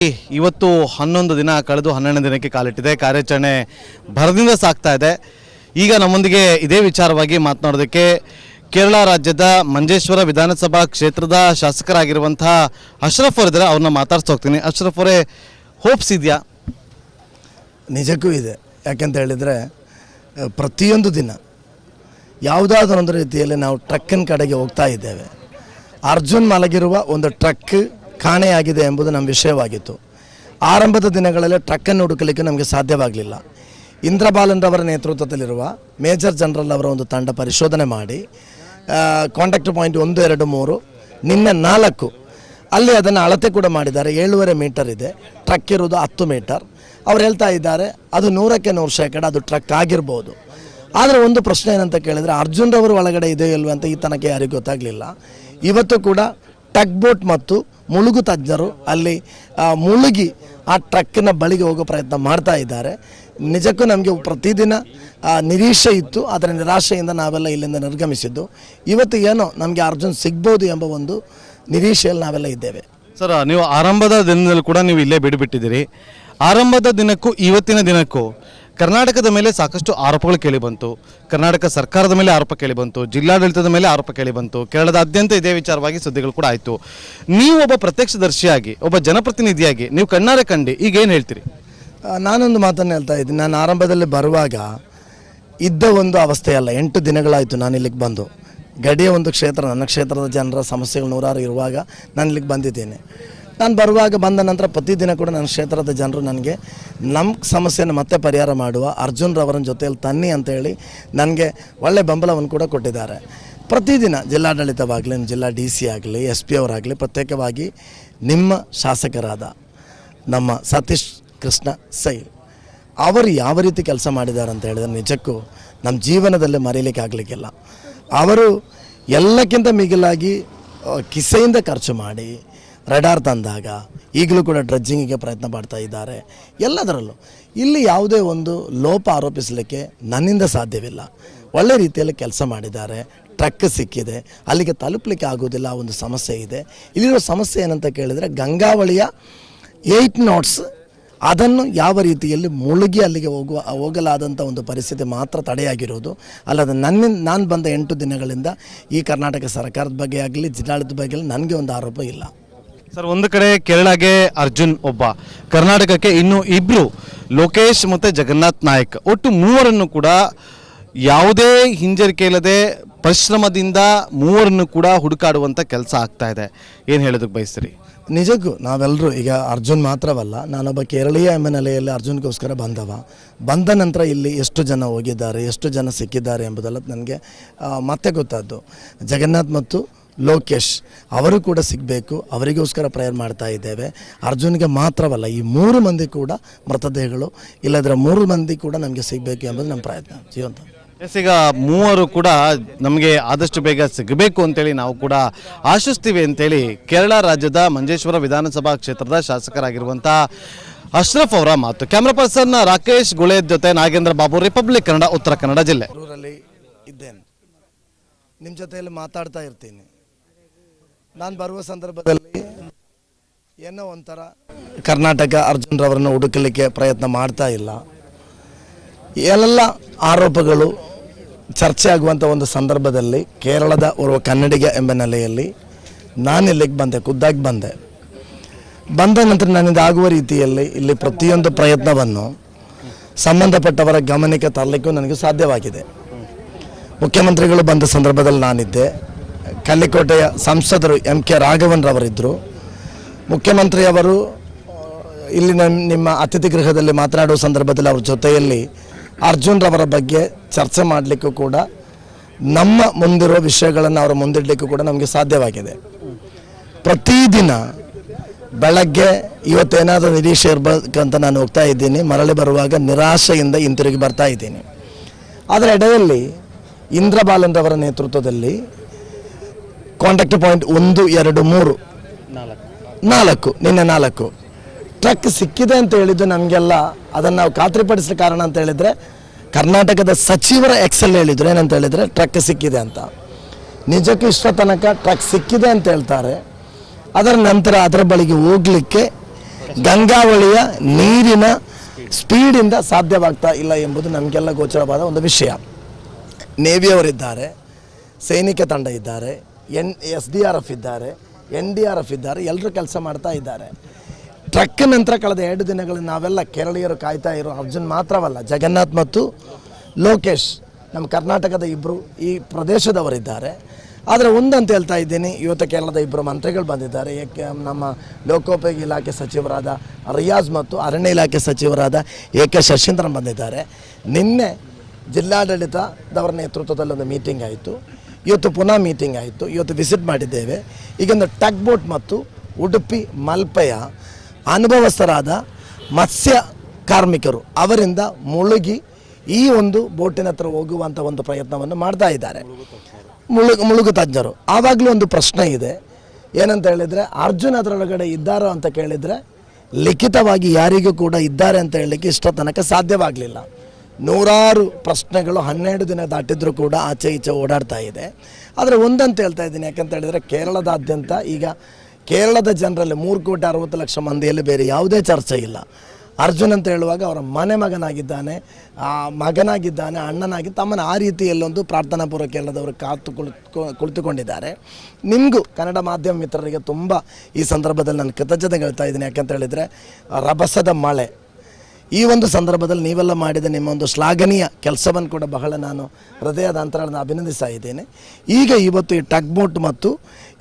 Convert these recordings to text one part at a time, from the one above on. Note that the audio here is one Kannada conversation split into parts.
ಇವತ್ತು 11 ದಿನ ಕಳೆದು 12ನೇ ದಿನಕ್ಕೆ ಕಾಲಿಟ್ಟಿದೆ. ಕಾರ್ಯಾಚರಣೆ ಭರದಿಂದ ಸಾಗ್ತಾ ಇದೆ. ಈಗ ನಮ್ಮೊಂದಿಗೆ ಇದೇ ವಿಚಾರವಾಗಿ ಮಾತನಾಡೋದಕ್ಕೆ ಕೇರಳ ರಾಜ್ಯದ ಮಂಜೇಶ್ವರ ವಿಧಾನಸಭಾ ಕ್ಷೇತ್ರದ ಶಾಸಕರಾಗಿರುವಂತಹ ಅಶ್ರಫ್ ಅವರಿದ್ದಾರೆ. ಅವ್ರನ್ನ ಮಾತಾಡ್ತಾ ಹೋಗ್ತೀನಿ. ಅಶ್ರಫ್ ಅವರೇ, ಹೋಪ್ಸ್ ಇದೆಯಾ? ನಿಜಕ್ಕೂ ಇದೆ. ಯಾಕೆಂತ ಹೇಳಿದರೆ ಪ್ರತಿಯೊಂದು ದಿನ ಯಾವುದಾದ್ರೊಂದು ರೀತಿಯಲ್ಲಿ ನಾವು ಟ್ರಕ್ಕಿನ ಕಡೆಗೆ ಹೋಗ್ತಾ ಇದ್ದೇವೆ. ಅರ್ಜುನ್ ಮಲಗಿರುವ ಒಂದು ಟ್ರಕ್ ಕಾಣೆಯಾಗಿದೆ ಎಂಬುದು ನಮ್ಮ ವಿಷಯವಾಗಿತ್ತು. ಆರಂಭದ ದಿನಗಳಲ್ಲಿ ಟ್ರಕ್ಕನ್ನು ಹುಡುಕಲಿಕ್ಕೆ ನಮಗೆ ಸಾಧ್ಯವಾಗಲಿಲ್ಲ. ಇಂದ್ರಬಾಲನ್ರವರ ನೇತೃತ್ವದಲ್ಲಿರುವ ಮೇಜರ್ ಜನರಲ್ ಅವರ ಒಂದು ತಂಡ ಪರಿಶೋಧನೆ ಮಾಡಿ ಕಾಂಟ್ಯಾಕ್ಟ್ ಪಾಯಿಂಟ್ 1, 2, 3 ನಿನ್ನೆ 4 ಅಲ್ಲಿ ಅದನ್ನು ಅಳತೆ ಕೂಡ ಮಾಡಿದ್ದಾರೆ. 7.5 ಮೀಟರ್ ಇದೆ. ಟ್ರಕ್ ಇರೋದು 10 ಮೀಟರ್. ಅವ್ರು ಹೇಳ್ತಾ ಇದ್ದಾರೆ ಅದು 100ಕ್ಕೆ 100% ಅದು ಟ್ರಕ್ ಆಗಿರ್ಬೋದು. ಆದರೆ ಒಂದು ಪ್ರಶ್ನೆ ಏನಂತ ಕೇಳಿದರೆ ಅರ್ಜುನ್ರವರು ಒಳಗಡೆ ಇದೆಯೋ ಇಲ್ವ ಅಂತ ಈ ತನಕ ಯಾರಿಗೂ ಗೊತ್ತಾಗಲಿಲ್ಲ. ಇವತ್ತು ಕೂಡ ಟಗ್ ಬೋಟ್ ಮತ್ತು ಮುಳುಗು ತಜ್ಞರು ಅಲ್ಲಿ ಮುಳುಗಿ ಆ ಟ್ರಕ್ಕಿನ ಬಳಿಗೆ ಹೋಗೋ ಪ್ರಯತ್ನ ಮಾಡ್ತಾ ಇದ್ದಾರೆ. ನಿಜಕ್ಕೂ ನಮಗೆ ಪ್ರತಿದಿನ ನಿರೀಕ್ಷೆ ಇತ್ತು, ಆದರೆ ನಿರಾಶೆಯಿಂದ ನಾವೆಲ್ಲ ಇಲ್ಲಿಂದ ನಿರ್ಗಮಿಸಿದ್ದು. ಇವತ್ತು ಏನೋ ನಮಗೆ ಅರ್ಜುನ್ ಸಿಗ್ಬೋದು ಎಂಬ ಒಂದು ನಿರೀಕ್ಷೆಯಲ್ಲಿ ನಾವೆಲ್ಲ ಇದ್ದೇವೆ. ಸರ್, ನೀವು ಆರಂಭದ ದಿನದಲ್ಲಿ ಕೂಡ ನೀವು ಇಲ್ಲೇ ಬಿಡುಬಿಟ್ಟಿದ್ದೀರಿ. ಆರಂಭದ ದಿನಕ್ಕೂ ಇವತ್ತಿನ ದಿನಕ್ಕೂ ಕರ್ನಾಟಕದ ಮೇಲೆ ಸಾಕಷ್ಟು ಆರೋಪಗಳು ಕೇಳಿಬಂತು. ಕರ್ನಾಟಕ ಸರ್ಕಾರದ ಮೇಲೆ ಆರೋಪ ಕೇಳಿಬಂತು, ಜಿಲ್ಲಾಡಳಿತದ ಮೇಲೆ ಆರೋಪ ಕೇಳಿಬಂತು. ಕೇರಳದಾದ್ಯಂತ ಇದೇ ವಿಚಾರವಾಗಿ ಸುದ್ದಿಗಳು ಕೂಡ ಆಯಿತು. ನೀವು ಒಬ್ಬ ಪ್ರತ್ಯಕ್ಷದರ್ಶಿಯಾಗಿ, ಒಬ್ಬ ಜನಪ್ರತಿನಿಧಿಯಾಗಿ ನೀವು ಕಣ್ಣಾರೆ ಕಂಡು ಈಗ ಏನು ಹೇಳ್ತೀರಿ? ನಾನೊಂದು ಮಾತನ್ನು ಹೇಳ್ತಾ ಇದ್ದೀನಿ. ನಾನು ಆರಂಭದಲ್ಲಿ ಬರುವಾಗ ಇದ್ದ ಒಂದು ಅವಸ್ಥೆಯಲ್ಲ. 8 ದಿನಗಳಾಯಿತು ನಾನು ಇಲ್ಲಿಗೆ ಬಂದು. ಗಡಿಯ ಒಂದು ಕ್ಷೇತ್ರ, ನನ್ನ ಕ್ಷೇತ್ರದ ಜನರ ಸಮಸ್ಯೆಗಳು 100 ಇರುವಾಗ ನಾನು ಇಲ್ಲಿಗೆ ಬಂದಿದ್ದೇನೆ. ನಾನು ಬರುವಾಗ ಬಂದ ನಂತರ ಪ್ರತಿದಿನ ಕೂಡ ನನ್ನ ಕ್ಷೇತ್ರದ ಜನರು ನನಗೆ ನಮ್ಮ ಸಮಸ್ಯೆಯನ್ನು ಮತ್ತೆ ಪರಿಹಾರ ಮಾಡುವ ಅರ್ಜುನ್ರವರ ಜೊತೆಯಲ್ಲಿ ತನ್ನಿ ಅಂತೇಳಿ ನನಗೆ ಒಳ್ಳೆಯ ಬೆಂಬಲವನ್ನು ಕೂಡ ಕೊಟ್ಟಿದ್ದಾರೆ. ಪ್ರತಿದಿನ ಜಿಲ್ಲಾಡಳಿತವಾಗಲಿ, ಜಿಲ್ಲಾ DC ಆಗಲಿ, SP ಅವರಾಗಲಿ, ಪ್ರತ್ಯೇಕವಾಗಿ ನಿಮ್ಮ ಶಾಸಕರಾದ ನಮ್ಮ ಸತೀಶ್ ಕೃಷ್ಣ ಸೈಲ್ ಅವರು ಯಾವ ರೀತಿ ಕೆಲಸ ಮಾಡಿದ್ದಾರೆ ಅಂತ ಹೇಳಿದರೆ ನಿಜಕ್ಕೂ ನಮ್ಮ ಜೀವನದಲ್ಲಿ ಮರೀಲಿಕ್ಕೆ ಆಗಲಿಕ್ಕಿಲ್ಲ. ಅವರು ಎಲ್ಲಕ್ಕಿಂತ ಮಿಗಿಲಾಗಿ ಕಿಸೆಯಿಂದ ಖರ್ಚು ಮಾಡಿ ರಡಾರ್ ತಂದಾಗ ಈಗಲೂ ಕೂಡ ಡ್ರಡ್ಜಿಂಗಿಗೆ ಪ್ರಯತ್ನ ಮಾಡ್ತಾ ಇದ್ದಾರೆ. ಎಲ್ಲದರಲ್ಲೂ ಇಲ್ಲಿ ಯಾವುದೇ ಒಂದು ಲೋಪ ಆರೋಪಿಸಲಿಕ್ಕೆ ನನ್ನಿಂದ ಸಾಧ್ಯವಿಲ್ಲ. ಒಳ್ಳೆ ರೀತಿಯಲ್ಲಿ ಕೆಲಸ ಮಾಡಿದ್ದಾರೆ. ಟ್ರಕ್ ಸಿಕ್ಕಿದೆ, ಅಲ್ಲಿಗೆ ತಲುಪಲಿಕ್ಕೆ ಆಗೋದಿಲ್ಲ, ಒಂದು ಸಮಸ್ಯೆ ಇದೆ. ಇಲ್ಲಿರೋ ಸಮಸ್ಯೆ ಏನಂತ ಕೇಳಿದರೆ ಗಂಗಾವಳಿಯ 8 knots ಅದನ್ನು ಯಾವ ರೀತಿಯಲ್ಲಿ ಮುಳುಗಿ ಅಲ್ಲಿಗೆ ಹೋಗಲಾದಂಥ ಒಂದು ಪರಿಸ್ಥಿತಿ ಮಾತ್ರ ತಡೆಯಾಗಿರೋದು. ಅಲ್ಲದೆ ನಾನು ಬಂದ 8 ದಿನಗಳಿಂದ ಈ ಕರ್ನಾಟಕ ಸರ್ಕಾರದ ಬಗ್ಗೆ ಆಗಲಿ, ಜಿಲ್ಲಾಡಳಿತದ ಬಗ್ಗೆ ಆಗಲಿ ನನಗೆ ಒಂದು ಆರೋಪ ಇಲ್ಲ. ಸರ್, ಒಂದು ಕಡೆ ಕೇರಳಗೆ ಅರ್ಜುನ್ ಒಬ್ಬ, ಕರ್ನಾಟಕಕ್ಕೆ ಇನ್ನೂ 2 ಲೋಕೇಶ್ ಮತ್ತು ಜಗನ್ನಾಥ್ ನಾಯಕ್, ಒಟ್ಟು 3ರನ್ನು ಕೂಡ ಯಾವುದೇ ಹಿಂಜರಿಕೆ ಇಲ್ಲದೆ ಪರಿಶ್ರಮದಿಂದ 3ರನ್ನು ಕೂಡ ಹುಡುಕಾಡುವಂಥ ಕೆಲಸ ಆಗ್ತಾ ಇದೆ. ಏನು ಹೇಳೋದಕ್ಕೆ ಬಯಸ್ತೀರಿ? ನಿಜಕ್ಕೂ ನಾವೆಲ್ಲರೂ ಈಗ ಅರ್ಜುನ್ ಮಾತ್ರವಲ್ಲ, ನಾನೊಬ್ಬ ಕೇರಳೀಯ ಎಂಬ ನೆಲೆಯಲ್ಲಿ ಅರ್ಜುನ್ಗೋಸ್ಕರ ಬಂದ ನಂತರ ಇಲ್ಲಿ ಎಷ್ಟು ಜನ ಹೋಗಿದ್ದಾರೆ, ಎಷ್ಟು ಜನ ಸಿಕ್ಕಿದ್ದಾರೆ ಎಂಬುದೆಲ್ಲ ನನಗೆ ಮತ್ತೆ ಗೊತ್ತಾದ್ದು. ಜಗನ್ನಾಥ್ ಮತ್ತು ಲೋಕೇಶ್ ಅವರು ಕೂಡ ಸಿಗಬೇಕು, ಅವರಿಗೋಸ್ಕರ ಪ್ರೇಯರ್ ಮಾಡ್ತಾ ಇದ್ದೇವೆ. ಅರ್ಜುನ್ಗೆ ಮಾತ್ರವಲ್ಲ, ಈ 3 ಮಂದಿ ಕೂಡ ಮೃತದೇಹಗಳು, ಇಲ್ಲದ್ರೆ 3 ಮಂದಿ ಕೂಡ ನಮಗೆ ಸಿಗಬೇಕು ಎಂಬುದು ನಮ್ಮ ಪ್ರಯತ್ನ ಜೀವಂತ. ಈಗ 3 ಕೂಡ ನಮಗೆ ಆದಷ್ಟು ಬೇಗ ಸಿಗಬೇಕು ಅಂತೇಳಿ ನಾವು ಕೂಡ ಆಶಿಸ್ತೀವಿ ಅಂತೇಳಿ ಕೇರಳ ರಾಜ್ಯದ ಮಂಜೇಶ್ವರ ವಿಧಾನಸಭಾ ಕ್ಷೇತ್ರದ ಶಾಸಕರಾಗಿರುವಂಥ ಅಶ್ರಫ್ ಅವರ ಮಾತು. ಕ್ಯಾಮ್ರಾ ಪರ್ಸನ್ ರಾಕೇಶ್ ಗುಳೇದ್ ಜೊತೆ ನಾಗೇಂದ್ರ ಬಾಬು, ರಿಪಬ್ಲಿಕ್ ಕನ್ನಡ, ಉತ್ತರ ಕನ್ನಡ ಜಿಲ್ಲೆ. ಊರಲ್ಲಿ ಇದ್ದೇನೆ, ನಿಮ್ಮ ಜೊತೆಯಲ್ಲಿ ಮಾತಾಡ್ತಾ ಇರ್ತೀನಿ. ನಾನು ಬರುವ ಸಂದರ್ಭದಲ್ಲಿ ಏನೋ ಒಂಥರ ಕರ್ನಾಟಕ ಅರ್ಜುನ್ರವರನ್ನು ಹುಡುಕಲಿಕ್ಕೆ ಪ್ರಯತ್ನ ಮಾಡ್ತಾ ಇಲ್ಲ. ಎಲ್ಲ ಆರೋಪಗಳು ಚರ್ಚೆ ಆಗುವಂಥ ಒಂದು ಸಂದರ್ಭದಲ್ಲಿ ಕೇರಳದ ಓರ್ವ ಕನ್ನಡಿಗ ಎಂಬ ನೆಲೆಯಲ್ಲಿ ನಾನು ಇಲ್ಲಿಗೆ ಬಂದೆ, ಖುದ್ದಾಗಿ ಬಂದ ನಂತರ ನನ್ನಿಂದ ಆಗುವ ರೀತಿಯಲ್ಲಿ ಇಲ್ಲಿ ಪ್ರತಿಯೊಂದು ಪ್ರಯತ್ನವನ್ನು ಸಂಬಂಧಪಟ್ಟವರ ಗಮನಕ್ಕೆ ತರಲಿಕ್ಕೂ ನನಗೆ ಸಾಧ್ಯವಾಗಿದೆ. ಮುಖ್ಯಮಂತ್ರಿಗಳು ಬಂದ ಸಂದರ್ಭದಲ್ಲಿ ನಾನಿದ್ದೆ. ಕಲ್ಲಿಕೋಟೆಯ ಸಂಸದರು MK ರಾಘವನ್ರವರಿದ್ದರು. ಮುಖ್ಯಮಂತ್ರಿಯವರು ಇಲ್ಲಿ ನಿಮ್ಮ ಅತಿಥಿ ಗೃಹದಲ್ಲಿ ಮಾತನಾಡುವ ಸಂದರ್ಭದಲ್ಲಿ ಅವ್ರ ಜೊತೆಯಲ್ಲಿ ಅರ್ಜುನ್ರವರ ಬಗ್ಗೆ ಚರ್ಚೆ ಮಾಡಲಿಕ್ಕೂ ಕೂಡ, ನಮ್ಮ ಮುಂದಿರೋ ವಿಷಯಗಳನ್ನು ಅವರ ಮುಂದಿಡಲಿಕ್ಕೂ ಕೂಡ ನಮಗೆ ಸಾಧ್ಯವಾಗಿದೆ. ಪ್ರತಿದಿನ ಬೆಳಗ್ಗೆ ಇವತ್ತೇನಾದರೂ ನಿರೀಕ್ಷೆ ಇರಬೇಕಂತ ನಾನು ಹೋಗ್ತಾ ಇದ್ದೀನಿ. ಮರಳಿ ಬರುವಾಗ ನಿರಾಶೆಯಿಂದ ಹಿಂತಿರುಗಿ ಬರ್ತಾ ಇದ್ದೀನಿ. ಅದರ ಎಡೆಯಲ್ಲಿ ಇಂದ್ರಬಾಲನ್ರವರ ನೇತೃತ್ವದಲ್ಲಿ ಕಾಂಟ್ಯಾಕ್ಟ್ ಪಾಯಿಂಟ್ 1, 2, 3 4 ನಿನ್ನೆ 4 ಟ್ರಕ್ ಸಿಕ್ಕಿದೆ ಅಂತ ಹೇಳಿದ್ದು ನಮಗೆಲ್ಲ ಅದನ್ನು ನಾವು ಖಾತ್ರಿಪಡಿಸಲು ಕಾರಣ ಅಂತ ಹೇಳಿದರೆ ಕರ್ನಾಟಕದ ಸಚಿವರ ಎಕ್ಸೆಲ್ ಹೇಳಿದ್ರು. ಏನಂತ ಹೇಳಿದರೆ ಟ್ರಕ್ ಸಿಕ್ಕಿದೆ ಅಂತ. ನಿಜಕ್ಕೂ ಇಷ್ಟ ತನಕ ಟ್ರಕ್ ಸಿಕ್ಕಿದೆ ಅಂತ ಹೇಳ್ತಾರೆ. ಅದರ ನಂತರ ಅದರ ಬಳಿಗೆ ಹೋಗಲಿಕ್ಕೆ ಗಂಗಾವಳಿಯ ನೀರಿನ ಸ್ಪೀಡಿಂದ ಸಾಧ್ಯವಾಗ್ತಾ ಇಲ್ಲ ಎಂಬುದು ನಮಗೆಲ್ಲ ಗೋಚರವಾದ ಒಂದು ವಿಷಯ. ನೇವಿಯವರಿದ್ದಾರೆ, ಸೈನಿಕ ತಂಡ ಇದ್ದಾರೆ, SDRF ಇದ್ದಾರೆ, NDRF ಇದ್ದಾರೆ, ಎಲ್ಲರೂ ಕೆಲಸ ಮಾಡ್ತಾ ಇದ್ದಾರೆ. ಟ್ರಕ್ ನಂತರ ಕಳೆದ 2 ದಿನಗಳಲ್ಲಿ ನಾವೆಲ್ಲ ಕೇರಳೀಯರು ಕಾಯ್ತಾ ಇರೋ ಅರ್ಜುನ್ ಮಾತ್ರವಲ್ಲ, ಜಗನ್ನಾಥ್ ಮತ್ತು ಲೋಕೇಶ್ ನಮ್ಮ ಕರ್ನಾಟಕದ ಇಬ್ಬರು ಈ ಪ್ರದೇಶದವರಿದ್ದಾರೆ. ಆದರೆ ಒಂದಂತ ಹೇಳ್ತಾ ಇದ್ದೀನಿ, ಇವತ್ತು ಕೇರಳದ 2 ಮಂತ್ರಿಗಳು ಬಂದಿದ್ದಾರೆ. ನಮ್ಮ ಲೋಕೋಪಯೋಗಿ ಇಲಾಖೆ ಸಚಿವರಾದ ರಿಯಾಜ್ ಮತ್ತು ಅರಣ್ಯ ಇಲಾಖೆ ಸಚಿವರಾದ ಶಶೀಂದ್ರನ್ ಬಂದಿದ್ದಾರೆ. ನಿನ್ನೆ ಜಿಲ್ಲಾಡಳಿತದವರ ನೇತೃತ್ವದಲ್ಲಿ ಒಂದು ಮೀಟಿಂಗ್ ಆಯಿತು, ಇವತ್ತು ಪುನಃ ಮೀಟಿಂಗ್ ಆಯಿತು, ಇವತ್ತು ವಿಸಿಟ್ ಮಾಡಿದ್ದೇವೆ. ಈಗೊಂದು ಟಗ್ ಬೋಟ್ ಮತ್ತು ಉಡುಪಿ ಮಲ್ಪೆಯ ಅನುಭವಸ್ಥರಾದ ಮತ್ಸ್ಯ ಕಾರ್ಮಿಕರು ಅವರಿಂದ ಮುಳುಗಿ ಈ ಒಂದು ಬೋಟಿನ ಹತ್ರ ಹೋಗುವಂಥ ಒಂದು ಪ್ರಯತ್ನವನ್ನು ಮಾಡ್ತಾ ಇದ್ದಾರೆ, ಮುಳುಗು ತಜ್ಞರು. ಆವಾಗಲೂ ಒಂದು ಪ್ರಶ್ನೆ ಇದೆ, ಏನಂತ ಹೇಳಿದರೆ ಅರ್ಜುನ್ ಅದರೊಳಗಡೆ ಇದ್ದಾರೋ ಅಂತ ಕೇಳಿದರೆ ಲಿಖಿತವಾಗಿ ಯಾರಿಗೂ ಕೂಡ ಇದ್ದಾರೆ ಅಂತ ಹೇಳಲಿಕ್ಕೆ ಇಷ್ಟೋ ತನಕ ಸಾಧ್ಯವಾಗಲಿಲ್ಲ. ನೂರಾರು ಪ್ರಶ್ನೆಗಳು 12 ದಿನ ದಾಟಿದ್ರೂ ಕೂಡ ಆಚೆ ಈಚೆ ಓಡಾಡ್ತಾ ಇದೆ. ಆದರೆ ಒಂದಂತ ಹೇಳ್ತಾ ಇದ್ದೀನಿ, ಯಾಕಂತ ಹೇಳಿದರೆ ಕೇರಳದಾದ್ಯಂತ ಈಗ ಕೇರಳದ ಜನರಲ್ಲಿ 3,60,00,000 ಮಂದಿಯಲ್ಲಿ ಬೇರೆ ಯಾವುದೇ ಚರ್ಚೆ ಇಲ್ಲ. ಅರ್ಜುನ್ ಅಂತ ಹೇಳುವಾಗ ಅವರ ಮಗನಾಗಿದ್ದಾನೆ, ಅಣ್ಣನಾಗಿ ತಮ್ಮನ ಆ ರೀತಿಯಲ್ಲೊಂದು ಪ್ರಾರ್ಥನಾಪೂರ್ವಕ ಕೇರಳದವರು ಕುಳಿತುಕೊಂಡಿದ್ದಾರೆ. ನಿಮಗೂ ಕನ್ನಡ ಮಾಧ್ಯಮ ಮಿತ್ರರಿಗೆ ತುಂಬ ಈ ಸಂದರ್ಭದಲ್ಲಿ ನಾನು ಕೃತಜ್ಞತೆ ಹೇಳ್ತಾ ಇದ್ದೀನಿ. ಯಾಕಂತ ಹೇಳಿದರೆ ರಭಸದ ಮಳೆ ಈ ಒಂದು ಸಂದರ್ಭದಲ್ಲಿ ನೀವೆಲ್ಲ ಮಾಡಿದ ನಿಮ್ಮ ಒಂದು ಶ್ಲಾಘನೀಯ ಕೆಲಸವನ್ನು ಕೂಡ ಬಹಳ ನಾನು ಹೃದಯದ ಅಂತರದಿಂದ ಅಭಿನಂದಿಸ್ತಾ ಇದ್ದೇನೆ. ಈಗ ಇವತ್ತು ಈ ಟಗ್ ಬೋಟ್ ಮತ್ತು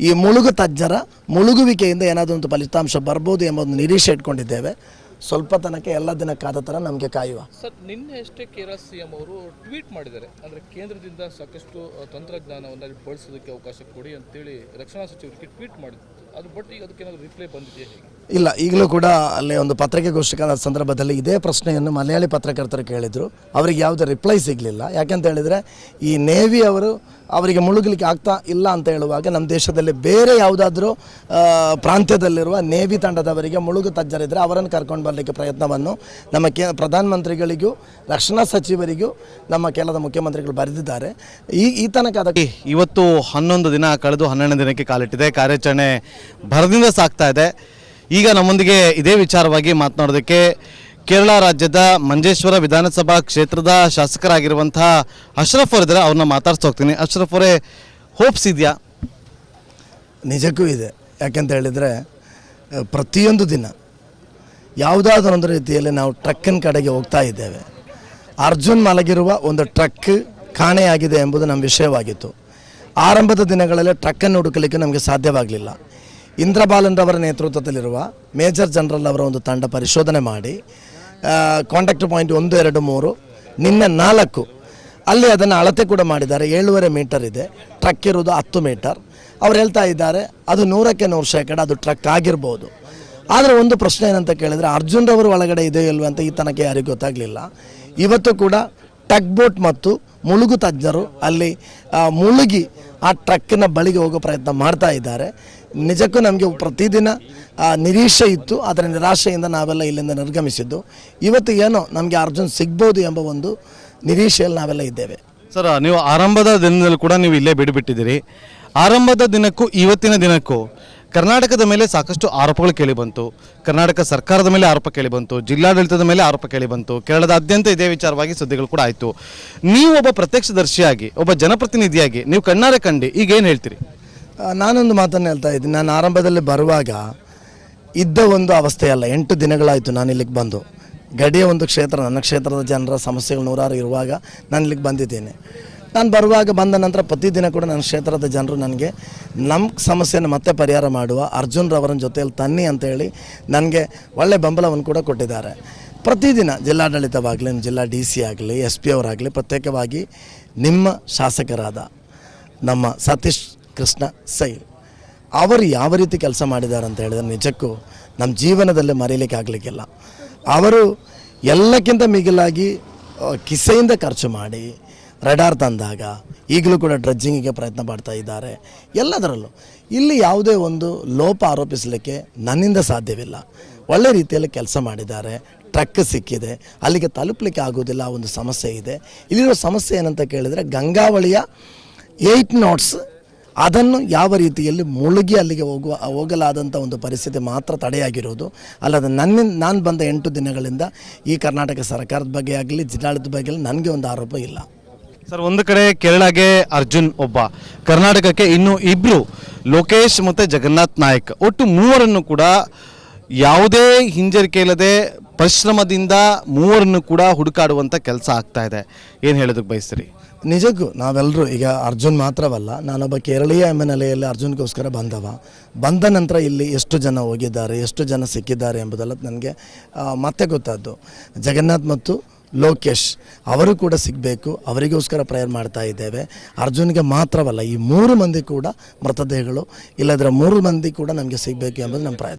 ಈ ಮುಳುಗು ತಜ್ಞರ ಮುಳುಗುವಿಕೆಯಿಂದ ಏನಾದರೂ ಒಂದು ಫಲಿತಾಂಶ ಬರ್ಬೋದು ಎಂಬ ಒಂದು ನಿರೀಕ್ಷೆ ಇಟ್ಕೊಂಡಿದ್ದೇವೆ. ಸ್ವಲ್ಪ ತನಕ ಎಲ್ಲ ದಿನ ಕಾದ ಥರ ನಮಗೆ ಕಾಯುವ. ಸರ್, ನಿನ್ನೆ ಅಷ್ಟೇ ಕೇರಳ CM ಅವರು ಟ್ವೀಟ್ ಮಾಡಿದ್ದಾರೆ, ಅಂದರೆ ಕೇಂದ್ರದಿಂದ ಸಾಕಷ್ಟು ತಂತ್ರಜ್ಞಾನವನ್ನು ಬಳಸೋದಕ್ಕೆ ಅವಕಾಶ ಕೊಡಿ ಅಂತೇಳಿ ರಕ್ಷಣಾ ಸಚಿವರಿಗೆ ಟ್ವೀಟ್ ಮಾಡಿದ್ರು. ಅದು ಬಟ್ ಈಗ ಅದಕ್ಕೇನಾದರೂ ರಿಪ್ಲೈ ಬಂದಿದೆಯಾ? ಇಲ್ಲ, ಈಗಲೂ ಕೂಡ ಅಲ್ಲಿ ಒಂದು ಪತ್ರಿಕಾಗೋಷ್ಠಿಗಳ ಸಂದರ್ಭದಲ್ಲಿ ಇದೇ ಪ್ರಶ್ನೆಯನ್ನು ಮಲಯಾಳಿ ಪತ್ರಕರ್ತರು ಕೇಳಿದರು. ಅವರಿಗೆ ಯಾವುದೇ ರಿಪ್ಲೈ ಸಿಗಲಿಲ್ಲ. ಯಾಕಂತ ಹೇಳಿದರೆ ಈ ನೇವಿ ಅವರಿಗೆ ಮುಳುಗಲಿಕ್ಕೆ ಆಗ್ತಾ ಇಲ್ಲ ಅಂತ ಹೇಳುವಾಗ ನಮ್ಮ ದೇಶದಲ್ಲಿ ಬೇರೆ ಯಾವುದಾದ್ರೂ ಪ್ರಾಂತ್ಯದಲ್ಲಿರುವ ನೇವಿ ತಂಡದವರಿಗೆ ಮುಳುಗು ತಜ್ಞರಿದ್ದರೆ ಅವರನ್ನು ಕರ್ಕೊಂಡು ಬರಲಿಕ್ಕೆ ಪ್ರಯತ್ನವನ್ನು ನಮ್ಮ ಪ್ರಧಾನಮಂತ್ರಿಗಳಿಗೂ ರಕ್ಷಣಾ ಸಚಿವರಿಗೂ ನಮ್ಮ ಕೇರಳದ ಮುಖ್ಯಮಂತ್ರಿಗಳು ಬರೆದಿದ್ದಾರೆ. ಈ ತನಕ ಅದಕ್ಕೆ ಇವತ್ತು 11 ದಿನ ಕಳೆದು 12ನೇ ದಿನಕ್ಕೆ ಕಾಲಿಟ್ಟಿದೆ. ಕಾರ್ಯಾಚರಣೆ ಭರದಿಂದ ಸಾಗ್ತಾ ಇದೆ. ಈಗ ನಮ್ಮೊಂದಿಗೆ ಇದೇ ವಿಚಾರವಾಗಿ ಮಾತನಾಡೋದಕ್ಕೆ ಕೇರಳ ರಾಜ್ಯದ ಮಂಜೇಶ್ವರ ವಿಧಾನಸಭಾ ಕ್ಷೇತ್ರದ ಶಾಸಕರಾಗಿರುವಂಥ ಅಶ್ರಫ್ ಅವರಿದ್ದಾರೆ. ಅವ್ರನ್ನ ಮಾತಾಡ್ತಾ ಹೋಗ್ತೀನಿ. ಅಶ್ರಫ್ ಅವರೇ, ಹೋಪ್ಸ್ ಇದೆಯಾ? ನಿಜಕ್ಕೂ ಇದೆ. ಯಾಕೆಂತ ಹೇಳಿದರೆ ಪ್ರತಿಯೊಂದು ದಿನ ಯಾವುದಾದ್ರೊಂದು ರೀತಿಯಲ್ಲಿ ನಾವು ಟ್ರಕ್ಕಿನ ಕಡೆಗೆ ಹೋಗ್ತಾ ಇದ್ದೇವೆ. ಅರ್ಜುನ್ ಮಲಗಿರುವ ಒಂದು ಟ್ರಕ್ ಕಾಣೆಯಾಗಿದೆ ಎಂಬುದು ನಮ್ಮ ವಿಷಯವಾಗಿತ್ತು. ಆರಂಭದ ದಿನಗಳಲ್ಲಿ ಟ್ರಕ್ಕನ್ನು ಹುಡುಕಲಿಕ್ಕೆ ನಮಗೆ ಸಾಧ್ಯವಾಗಲಿಲ್ಲ. ಇಂದ್ರಬಾಲನ್ರವರ ನೇತೃತ್ವದಲ್ಲಿರುವ ಮೇಜರ್ ಜನರಲ್ ಅವರ ಒಂದು ತಂಡ ಪರಿಶೋಧನೆ ಮಾಡಿ ಕಾಂಟ್ಯಾಕ್ಟ್ ಪಾಯಿಂಟ್ 1, 2, 3 ನಿನ್ನೆ 4 ಅಲ್ಲಿ ಅದನ್ನು ಅಳತೆ ಕೂಡ ಮಾಡಿದ್ದಾರೆ. 7.5 ಮೀಟರ್ ಇದೆ, ಟ್ರಕ್ ಇರೋದು 10 ಮೀಟರ್. ಅವ್ರು ಹೇಳ್ತಾ ಇದ್ದಾರೆ ಅದು 100ಕ್ಕೆ 100% ಅದು ಟ್ರಕ್ ಆಗಿರ್ಬೋದು. ಆದರೆ ಒಂದು ಪ್ರಶ್ನೆ ಏನಂತ ಕೇಳಿದರೆ ಅರ್ಜುನ್ರವರು ಒಳಗಡೆ ಇದೆಯೋ ಇಲ್ವ ಅಂತ ಈ ತನಕ ಯಾರಿಗೂ ಗೊತ್ತಾಗಲಿಲ್ಲ. ಇವತ್ತು ಕೂಡ ಟಗ್ ಬೋಟ್ ಮತ್ತು ಮುಳುಗು ತಜ್ಞರು ಅಲ್ಲಿ ಮುಳುಗಿ ಆ ಟ್ರಕ್ಕಿನ ಬಳಿಗೆ ಹೋಗೋ ಪ್ರಯತ್ನ ಮಾಡ್ತಾ ಇದ್ದಾರೆ. ನಿಜಕ್ಕೂ ನಮಗೆ ಪ್ರತಿದಿನ ನಿರೀಕ್ಷೆ ಇತ್ತು, ಅದರ ನಿರಾಶೆಯಿಂದ ನಾವೆಲ್ಲ ಇಲ್ಲಿಂದ ನಿರ್ಗಮಿಸಿದ್ದು. ಇವತ್ತು ಏನೋ ನಮಗೆ ಅರ್ಜುನ್ ಸಿಗ್ಬೋದು ಎಂಬ ಒಂದು ನಿರೀಕ್ಷೆಯಲ್ಲಿ ನಾವೆಲ್ಲ ಇದ್ದೇವೆ. ಸರ್, ನೀವು ಆರಂಭದ ದಿನದಲ್ಲಿ ಕೂಡ ನೀವು ಇಲ್ಲೇ ಬಿಟ್ಟಿದ್ದೀರಿ. ಆರಂಭದ ದಿನಕ್ಕೂ ಇವತ್ತಿನ ದಿನಕ್ಕೂ ಕರ್ನಾಟಕದ ಮೇಲೆ ಸಾಕಷ್ಟು ಆರೋಪಗಳು ಕೇಳಿಬಂತು. ಕರ್ನಾಟಕ ಸರ್ಕಾರದ ಮೇಲೆ ಆರೋಪ ಕೇಳಿಬಂತು, ಜಿಲ್ಲಾಡಳಿತದ ಮೇಲೆ ಆರೋಪ ಕೇಳಿಬಂತು. ಕೇರಳದಾದ್ಯಂತ ಇದೇ ವಿಚಾರವಾಗಿ ಸುದ್ದಿಗಳು ಕೂಡ ಆಯಿತು. ನೀವು ಒಬ್ಬ ಪ್ರತ್ಯಕ್ಷದರ್ಶಿಯಾಗಿ, ಒಬ್ಬ ಜನಪ್ರತಿನಿಧಿಯಾಗಿ ನೀವು ಕಣ್ಣಾರೆ ಕಂಡು ಈಗ ಏನು ಹೇಳ್ತೀರಿ? ನಾನೊಂದು ಮಾತನ್ನು ಹೇಳ್ತಾ ಇದ್ದೀನಿ. ನಾನು ಆರಂಭದಲ್ಲಿ ಬರುವಾಗ ಇದ್ದ ಒಂದು ಅವಸ್ಥೆ ಅಲ್ಲ. 8 ದಿನಗಳಾಯಿತು ನಾನು ಇಲ್ಲಿಗೆ ಬಂದು. ಗಡಿಯ ಒಂದು ಕ್ಷೇತ್ರ, ನನ್ನ ಕ್ಷೇತ್ರದ ಜನರ ಸಮಸ್ಯೆಗಳು ನೂರಾರು ಇರುವಾಗ ನಾನು ಇಲ್ಲಿಗೆ ಬಂದಿದ್ದೇನೆ. ನಾನು ಬರುವಾಗ ಬಂದ ನಂತರ ಪ್ರತಿದಿನ ಕೂಡ ನನ್ನ ಕ್ಷೇತ್ರದ ಜನರು ನನಗೆ ನಮ್ಮ ಸಮಸ್ಯೆಯನ್ನು ಮತ್ತೆ ಪರಿಹಾರ ಮಾಡುವ ಅರ್ಜುನ್ರವರ ಜೊತೆಯಲ್ಲಿ ತನ್ನಿ ಅಂತೇಳಿ ನನಗೆ ಒಳ್ಳೆಯ ಬೆಂಬಲವನ್ನು ಕೂಡ ಕೊಟ್ಟಿದ್ದಾರೆ. ಪ್ರತಿದಿನ ಜಿಲ್ಲಾಡಳಿತವಾಗಲಿ, ಜಿಲ್ಲಾ DC ಆಗಲಿ, SP ಅವರಾಗಲಿ, ಪ್ರತ್ಯೇಕವಾಗಿ ನಿಮ್ಮ ಶಾಸಕರಾದ ನಮ್ಮ ಸತೀಶ್ ಕೃಷ್ಣ ಸೈಲ್ ಅವರು ಯಾವ ರೀತಿ ಕೆಲಸ ಮಾಡಿದ್ದಾರೆ ಅಂತ ಹೇಳಿದರೆ ನಿಜಕ್ಕೂ ನಮ್ಮ ಜೀವನದಲ್ಲಿ ಮರೀಲಿಕ್ಕೆ ಆಗಲಿಕ್ಕಿಲ್ಲ. ಅವರು ಎಲ್ಲಕ್ಕಿಂತ ಮಿಗಿಲಾಗಿ ಕಿಸೆಯಿಂದ ಖರ್ಚು ಮಾಡಿ ರಡಾರ್ ತಂದಾಗ ಈಗಲೂ ಕೂಡ ಡ್ರಜ್ಜಿಂಗಿಗೆ ಪ್ರಯತ್ನ ಪಡ್ತಾ ಇದ್ದಾರೆ. ಎಲ್ಲದರಲ್ಲೂ ಇಲ್ಲಿ ಯಾವುದೇ ಒಂದು ಲೋಪ ಆರೋಪಿಸಲಿಕ್ಕೆ ನನ್ನಿಂದ ಸಾಧ್ಯವಿಲ್ಲ. ಒಳ್ಳೆ ರೀತಿಯಲ್ಲಿ ಕೆಲಸ ಮಾಡಿದ್ದಾರೆ. ಟ್ರಕ್ ಸಿಕ್ಕಿದೆ, ಅಲ್ಲಿಗೆ ತಲುಪಲಿಕ್ಕೆ ಆಗೋದಿಲ್ಲ, ಆ ಒಂದು ಸಮಸ್ಯೆ ಇದೆ. ಇಲ್ಲಿರೋ ಸಮಸ್ಯೆ ಏನಂತ ಕೇಳಿದರೆ ಗಂಗಾವಳಿಯ 8 knots ಅದನ್ನು ಯಾವ ರೀತಿಯಲ್ಲಿ ಮುಳುಗಿ ಅಲ್ಲಿಗೆ ಹೋಗಲಾದಂಥ ಒಂದು ಪರಿಸ್ಥಿತಿ ಮಾತ್ರ ತಡೆಯಾಗಿರೋದು. ಅಲ್ಲದೆ ನಾನು ಬಂದ 8 ದಿನಗಳಿಂದ ಈ ಕರ್ನಾಟಕ ಸರ್ಕಾರದ ಬಗ್ಗೆ ಆಗಲಿ ಜಿಲ್ಲಾಡಳಿತದ ಬಗ್ಗೆ ಆಗಲಿ ನನಗೆ ಒಂದು ಆರೋಪ ಇಲ್ಲ. ಸರ್, ಒಂದು ಕಡೆ ಕೇರಳಗೆ ಅರ್ಜುನ್ ಒಬ್ಬ, ಕರ್ನಾಟಕಕ್ಕೆ ಇನ್ನೂ 2 ಲೋಕೇಶ್ ಮತ್ತು ಜಗನ್ನಾಥ್ ನಾಯಕ್, ಒಟ್ಟು 3 ಕೂಡ ಯಾವುದೇ ಹಿಂಜರಿಕೆ ಇಲ್ಲದೆ ಪರಿಶ್ರಮದಿಂದ 3 ಕೂಡ ಹುಡುಕಾಡುವಂಥ ಕೆಲಸ ಆಗ್ತಾ ಇದೆ. ಏನು ಹೇಳೋದಕ್ಕೆ ಬಯಸ್ತೀರಿ? ನಿಜಕ್ಕೂ ನಾವೆಲ್ಲರೂ ಈಗ ಅರ್ಜುನ್ ಮಾತ್ರವಲ್ಲ, ನಾನೊಬ್ಬ ಕೇರಳೀಯ ಎಂಬ ನೆಲೆಯಲ್ಲಿ ಅರ್ಜುನ್ಗೋಸ್ಕರ ಬಂದ ನಂತರ ಇಲ್ಲಿ ಎಷ್ಟು ಜನ ಹೋಗಿದ್ದಾರೆ, ಎಷ್ಟು ಜನ ಸಿಕ್ಕಿದ್ದಾರೆ ಎಂಬುದೆಲ್ಲ ನನಗೆ ಮತ್ತೆ ಗೊತ್ತಾದ್ದು. ಜಗನ್ನಾಥ್ ಮತ್ತು ಲೋಕೇಶ್ ಅವರು ಕೂಡ ಸಿಗಬೇಕು, ಅವರಿಗೋಸ್ಕರ ಪ್ರೇಯರ್ ಮಾಡ್ತಾ ಇದ್ದೇವೆ. ಅರ್ಜುನ್ಗೆ ಮಾತ್ರವಲ್ಲ, ಈ 3 ಮಂದಿ ಕೂಡ ಮೃತದೇಹಗಳು, ಇಲ್ಲದ್ರೆ 3 ಮಂದಿ ಕೂಡ ನಮಗೆ ಸಿಗಬೇಕು ಎಂಬುದು ನಮ್ಮ ಪ್ರಯತ್ನ.